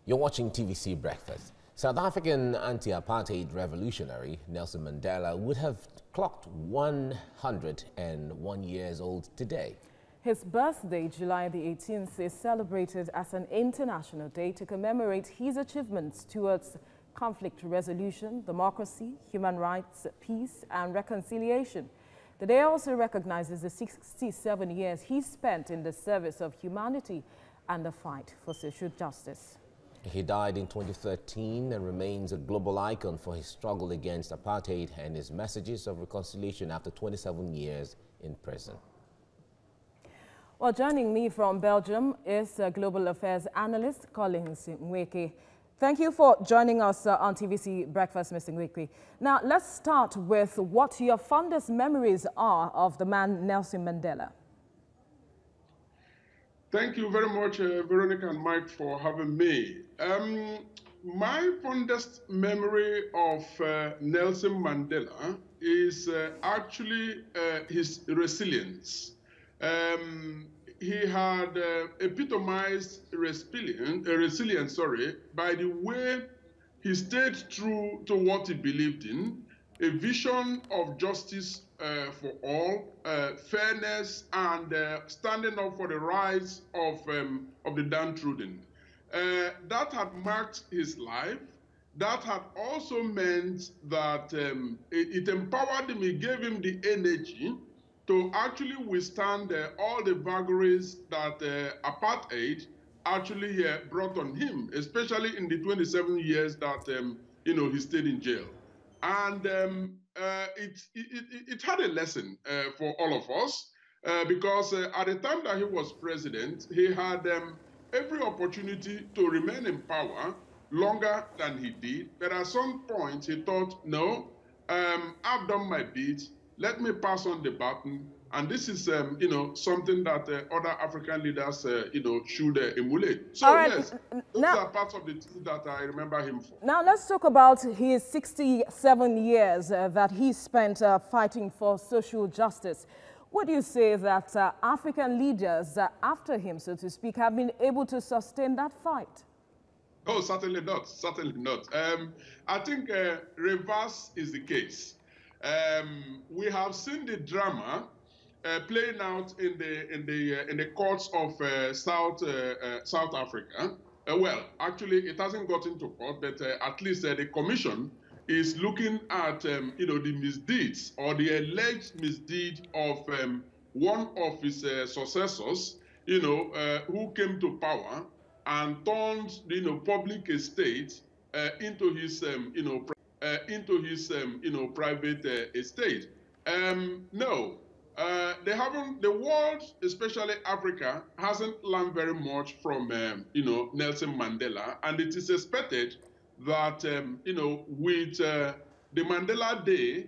You're watching TVC Breakfast. South African anti-apartheid revolutionary Nelson Mandela would have clocked 101 years old today. His birthday, July the 18th, is celebrated as an international day to commemorate his achievements towards conflict resolution, democracy, human rights, peace, and reconciliation. The day also recognizes the 67 years he spent in the service of humanity and the fight for social justice. He died in 2013 and remains a global icon for his struggle against apartheid and his messages of reconciliation after 27 years in prison. Well, joining me from Belgium is Global Affairs Analyst Collins Nweke. Thank you for joining us on TVC Breakfast, Mr. Nweke. Now, let's start with what your fondest memories are of the man Nelson Mandela. Thank you very much, Veronica and Mike, for having me. My fondest memory of Nelson Mandela is actually his resilience. He had epitomized resilience, by the way he stayed true to what he believed in, a vision of justice for all, fairness, and standing up for the rights of the downtrodden. That had marked his life. That had also meant that it empowered him, it gave him the energy to actually withstand all the vagaries that apartheid actually brought on him, especially in the 27 years that he stayed in jail. And it had a lesson for all of us because at the time that he was president, he had every opportunity to remain in power longer than he did. But at some point, he thought, no, I've done my bit. Let me pass on the baton. And this is, something that other African leaders, should emulate. So, right. Yes, those are parts of the things that I remember him for. Now, let's talk about his 67 years that he spent fighting for social justice. Would you say that African leaders after him, so to speak, have been able to sustain that fight? Oh, certainly not. Certainly not. I think reverse is the case. We have seen the drama playing out in the courts of South Africa. Well, actually, it hasn't gotten to court, but at least the commission is looking at the misdeeds or the alleged misdeed of one of his successors, who came to power and turned public estate into his private estate. No. They haven't. The world, especially Africa, hasn't learned very much from Nelson Mandela, and it is expected that with the Mandela Day,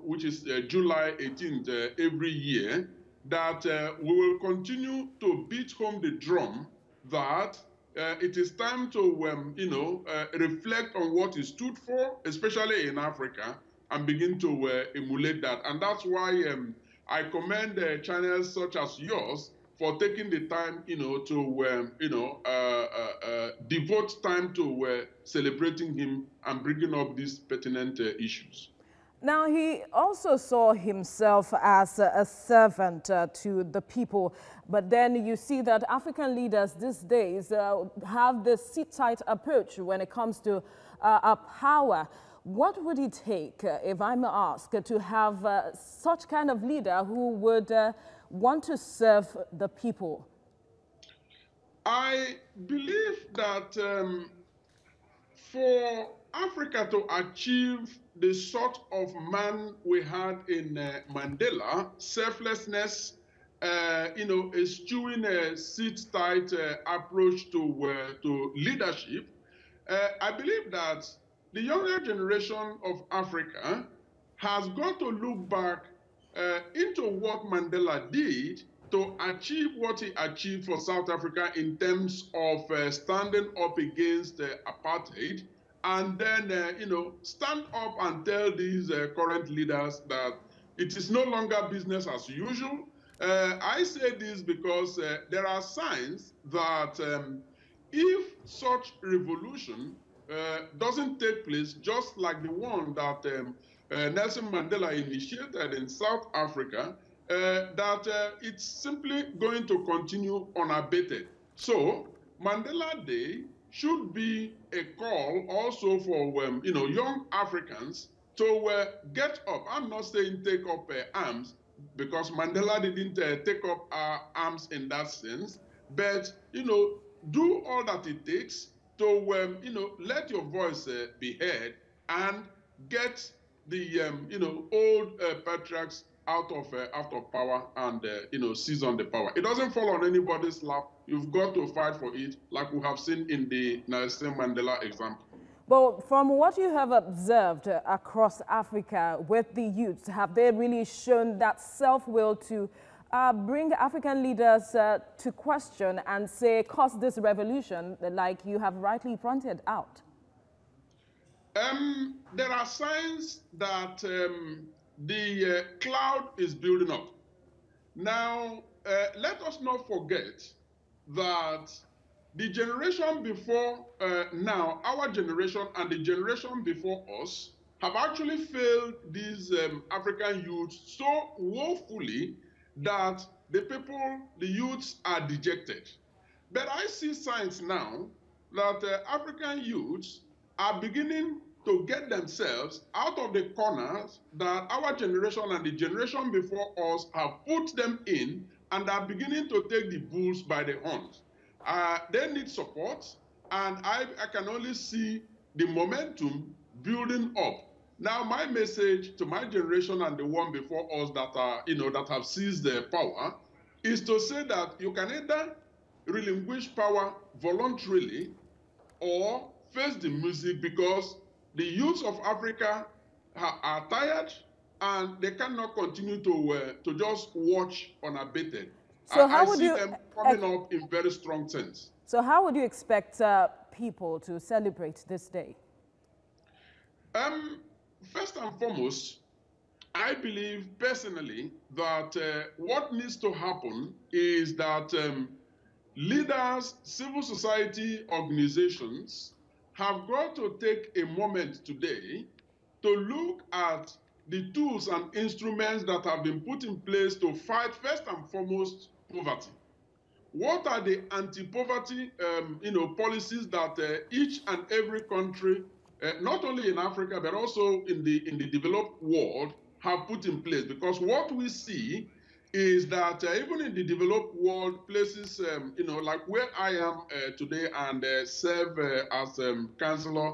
which is July 18th every year, that we will continue to beat home the drum that it is time to reflect on what he stood for, especially in Africa, and begin to emulate that. And that's why I commend channels such as yours for taking the time, to devote time to celebrating him and bringing up these pertinent issues. Now, he also saw himself as a servant to the people. But then you see that African leaders these days have the sit-tight approach when it comes to power. What would it take, if I may ask, to have such kind of leader who would want to serve the people? I believe that for Africa to achieve the sort of man we had in Mandela, selflessness, eschewing a sit-tight approach to leadership, I believe that the younger generation of Africa has got to look back into what Mandela did to achieve what he achieved for South Africa in terms of standing up against apartheid, and then, stand up and tell these current leaders that it is no longer business as usual. I say this because there are signs that if such revolution doesn't take place, just like the one that Nelson Mandela initiated in South Africa, that it's simply going to continue unabated. So Mandela Day should be a call also for young Africans to get up. I'm not saying take up arms, because Mandela didn't take up arms in that sense, but do all that it takes to let your voice be heard and get the old patriarchs out of power and seize on the power. It doesn't fall on anybody's lap. You've got to fight for it, like we have seen in the Nelson Mandela example. Well, from what you have observed across Africa with the youths, have they really shown that self-will to bring African leaders to question and say, cause this revolution, like you have rightly pointed out? There are signs that the cloud is building up. Now, let us not forget that the generation before now, our generation and the generation before us, have actually failed these African youths so woefully that the youths are dejected. But I see signs now that African youths are beginning to get themselves out of the corners that our generation and the generation before us have put them in, and are beginning to take the bulls by the horns. They need support, and I can only see the momentum building up. Now, my message to my generation and the one before us that are, that have seized their power, is to say that you can either relinquish power voluntarily or face the music, because the youths of Africa are tired and they cannot continue to just watch unabated. So I see them coming up in very strong sense. So how would you expect people to celebrate this day? First and foremost, I believe personally that what needs to happen is that leaders, civil society organizations have got to take a moment today to look at the tools and instruments that have been put in place to fight, first and foremost, poverty. What are the anti-poverty policies that each and every country, not only in Africa, but also in the developed world, have put in place? Because what we see is that even in the developed world, places, like where I am today and serve as counselor,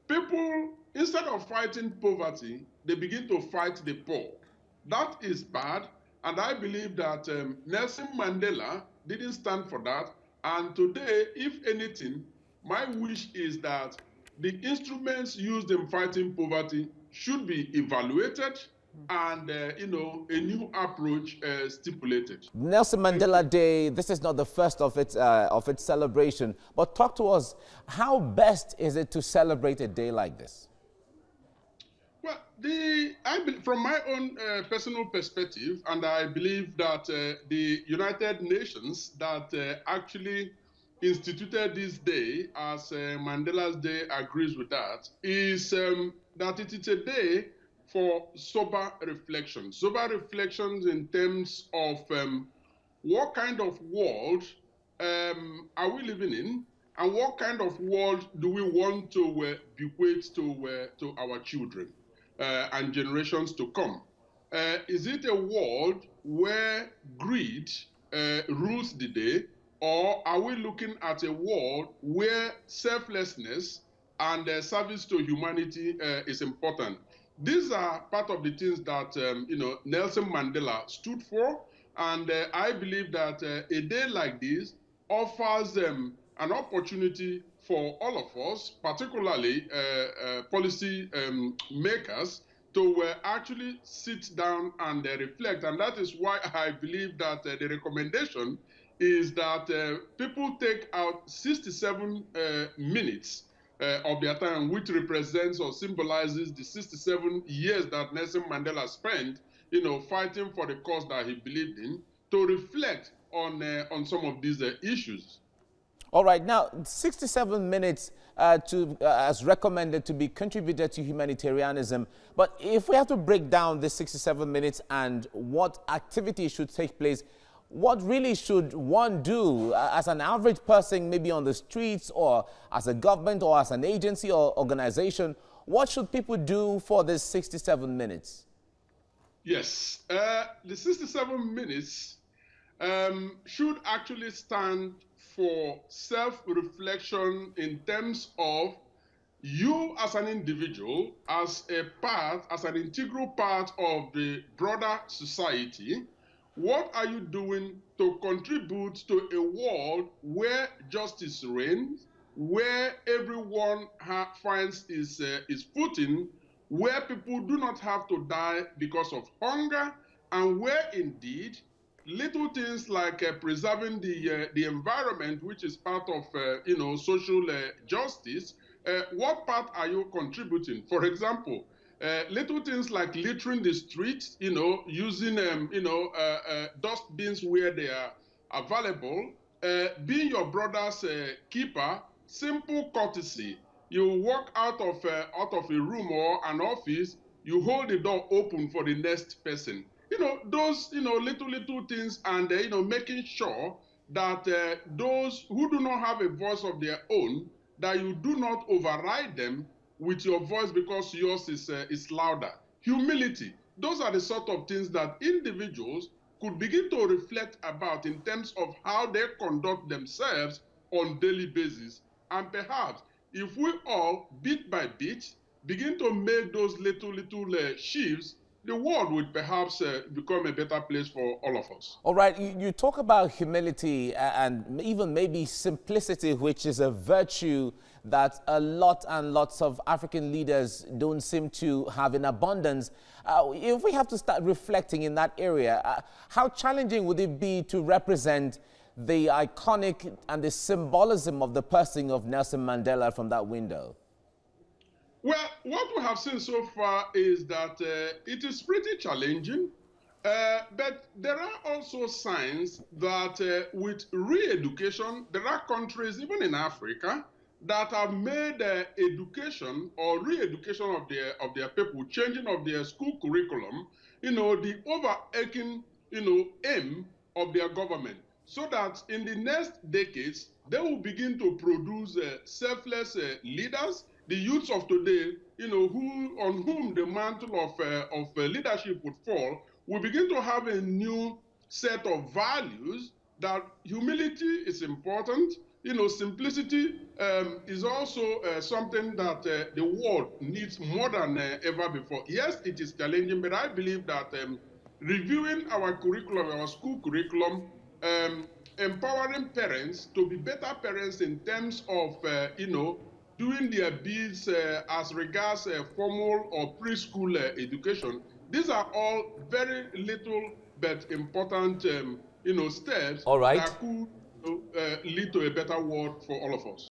people, instead of fighting poverty, they begin to fight the poor. That is bad, and I believe that Nelson Mandela didn't stand for that. And today, if anything, my wish is that the instruments used in fighting poverty should be evaluated and, a new approach stipulated. Nelson Mandela Day, this is not the first of its celebration, but talk to us, how best is it to celebrate a day like this? Well, from my own personal perspective, and I believe that the United Nations that actually instituted this day as Mandela's Day agrees with that, is that it is a day for sober reflections. Sober reflections in terms of what kind of world are we living in, and what kind of world do we want to bequeath to our children and generations to come? Is it a world where greed rules the day, or are we looking at a world where selflessness and service to humanity is important? These are part of the things that Nelson Mandela stood for, and I believe that a day like this offers an opportunity for all of us, particularly policy makers, to actually sit down and reflect. And that is why I believe that the recommendation is that people take out 67 minutes of their time, which represents or symbolizes the 67 years that Nelson Mandela spent, fighting for the cause that he believed in, to reflect on some of these issues. All right, now 67 minutes as recommended to be contributed to humanitarianism. But if we have to break down this 67 minutes and what activities should take place, what really should one do as an average person, maybe on the streets or as a government or as an agency or organization? What should people do for this 67 minutes? Yes, the 67 minutes should actually stand for self-reflection in terms of you as an individual, as an integral part of the broader society. What are you doing to contribute to a world where justice reigns, where everyone finds his footing, where people do not have to die because of hunger, and where indeed little things like preserving the environment, which is part of social justice, what part are you contributing? For example, little things like littering the streets, using dustbins where they are available, being your brother's keeper, simple courtesy. You walk out of a room or an office, you hold the door open for the next person. Those little things, and making sure that those who do not have a voice of their own, that you do not override them with your voice because yours is louder. Humility. Those are the sort of things that individuals could begin to reflect about in terms of how they conduct themselves on a daily basis. And perhaps if we all, bit by bit, begin to make those little shifts, the world would perhaps become a better place for all of us. All right, you talk about humility and even maybe simplicity, which is a virtue that a lot and lots of African leaders don't seem to have in abundance. If we have to start reflecting in that area, how challenging would it be to represent the iconic and the symbolism of the person of Nelson Mandela from that window? Well, what we have seen so far is that it is pretty challenging, but there are also signs that with re-education, there are countries, even in Africa, that have made education or re-education of their people, changing of their school curriculum, the overarching, aim of their government, so that in the next decades, they will begin to produce selfless leaders. The youths of today, on whom the mantle of leadership would fall, will begin to have a new set of values. That humility is important. Simplicity is also something that the world needs more than ever before. Yes, it is challenging, but I believe that reviewing our curriculum, our school curriculum, empowering parents to be better parents in terms of, doing their bits as regards formal or preschool education. These are all very little but important, steps All right. that could lead to a better world for all of us.